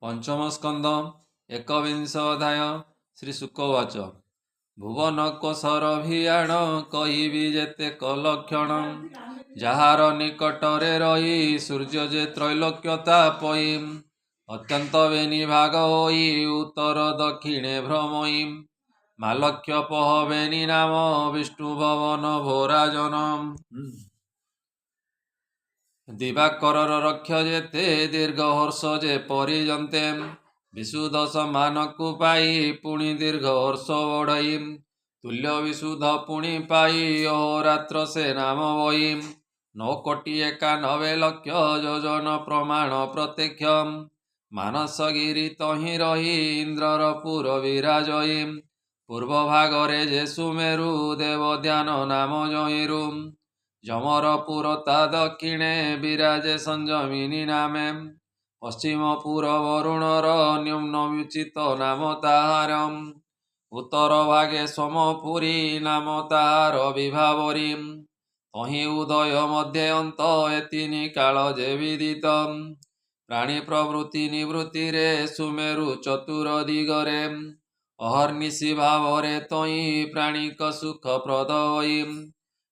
पंचम स्कंद एकविंश अध्याय श्री शुकवाच भुवन कोशरभियाण कहिबि जेते कलक्षण जार निकटरे रही सूर्य जे त्रैलोक्यता पई अत्यंत बेनि भाग होई उत्तर दक्षिणे भ्रमयी मालक्ष्य पहबेनि नाम विष्णु भवन भोराजन दिवाकर रक्ष जेते दीर्घ हर्ष जे परिजन्ते विशुद्ध सम्मानकु पाई पुणी दीर्घ हर्ष बढ़ई तुल्य विशुद्ध पुणी पाई अहोरात्र से नाम बई 9,91,00,000 योजन प्रमाण प्रत्यक्ष मानसगिरी तहि रही इंद्रर पुर विराजई पूर्व भागरे जे सुमेरु देवध्यान नाम जयिरु जमरपुर ता दक्षिणे विराजे संजमिनी नामे पश्चिम पुर वरुणर न्यूनमुचित नाम ताहार उत्तर भागे सोमपुरी नाम ताहार विभावरी तहि उदय मध्य अंत एतिनि काल जे विदित प्राणी प्रवृत्ति निवृत्ति रे सुमेरु चतुर दिगरे अहर्निशि भावरे तहि प्राणिक सुख प्रदयी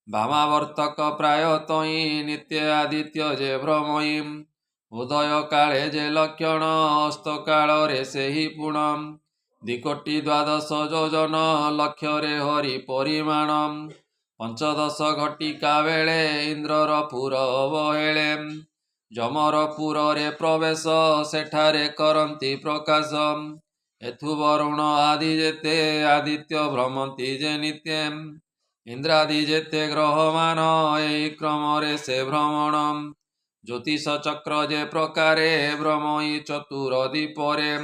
वामावर्तक प्राय तहि नित्य आदित्य जे भ्रमयी उदय काले जे लक्षण अस्त कालरे सेहि पुण द्विकोटि 12 योजन लक्षरे हरि परिमाण 15 घटिका बेले इंद्रर पुर अवहेले जमरपुर रे प्रवेश सेठारे करन्ति प्रकाश एथु वरुण आदि जेते आदित्य भ्रमन्ति जे नित्ये इंद्रादि जेते ग्रहमान एहि क्रमरे से भ्रमण ज्योतिष चक्र जे प्रकारे भ्रमयी चतुरदीपरे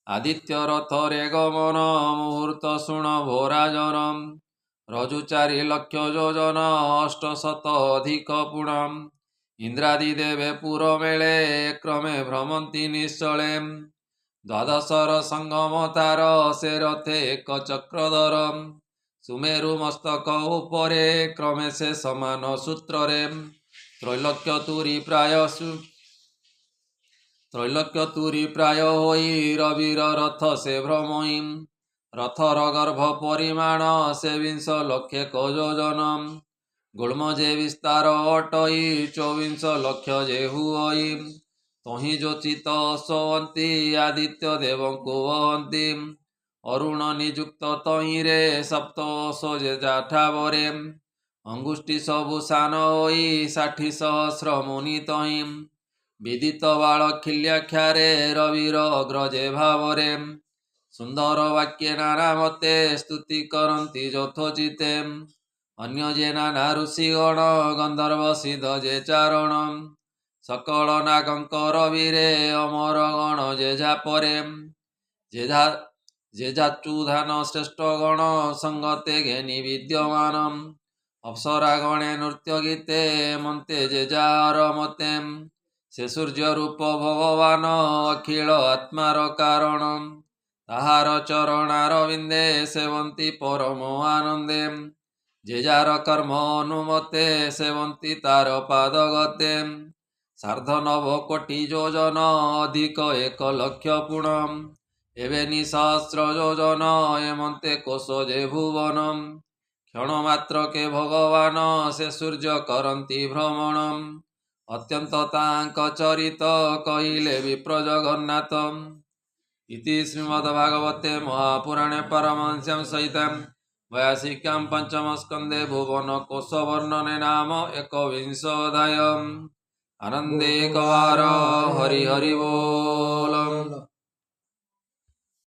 आदित्य रथरे गमन मुहूर्त शुण भोराजन रजु 4 लक्ष योजन 800 अधिक पुण इंद्रादि देवे पुर मेले क्रमे भ्रमन्ति निश्चले 12 संगम तार से रथे एक चक्रधर सुमेरु मस्तक उपरे क्रमे से समान सूत्ररे त्रैलोक्य तुरी प्राय होई रविर रथ से भ्रमयी रथर गर्भ परिमाण से 20 लक्ष योजन गुल्म जे विस्तार अटई 24 लक्ष जे हुई तहि जोचित सोवंती आदित्य देवंकु वहंती अरुण निजुक्त तहिरे सप्तोष जे जाठावरे अंगुष्टि सबु सान होई 60 सहस्र मुनि तहि विदित बालखिल्याख्यारे रविर अग्रजे भावरे सुंदर वाक्ये नाना मते स्तुति करन्ति यथोचिते अन्य जे नाना ऋषिगण गंधर्व सिद्ध जे चारण सकल नागंक रविरे अमर गण जे जापरे जे जाचुधान श्रेष्ठ गण संगते घेनि विद्यमान अप्सरा गणे नृत्य गीते मन्ते जे जार मते से सूर्य रूप भगवान अखिल आत्मार कारण ताहार चरणारविंदे सेवन्ति परम आनंदे जे जार कर्म अनुमते सेवन्ति तार पादगते 9.5 कोटि योजन अधिक 1 लक्ष पुण एवेनि सहस्र योजन एमन्ते कोश जे भुवन क्षण मात्र के भगवान से सूर्य करन्ति भ्रमण अत्यंत तांक चरित कहिले विप्र जगन्नाथ इति श्रीमद्भागवते महापुराणे परमहंस्यां सहितां वैयासिक्यां पंचम स्कंदे भुवन कोश वर्णने नाम एकविंश अध्याय आनंदे कवार हरि हरि बोल।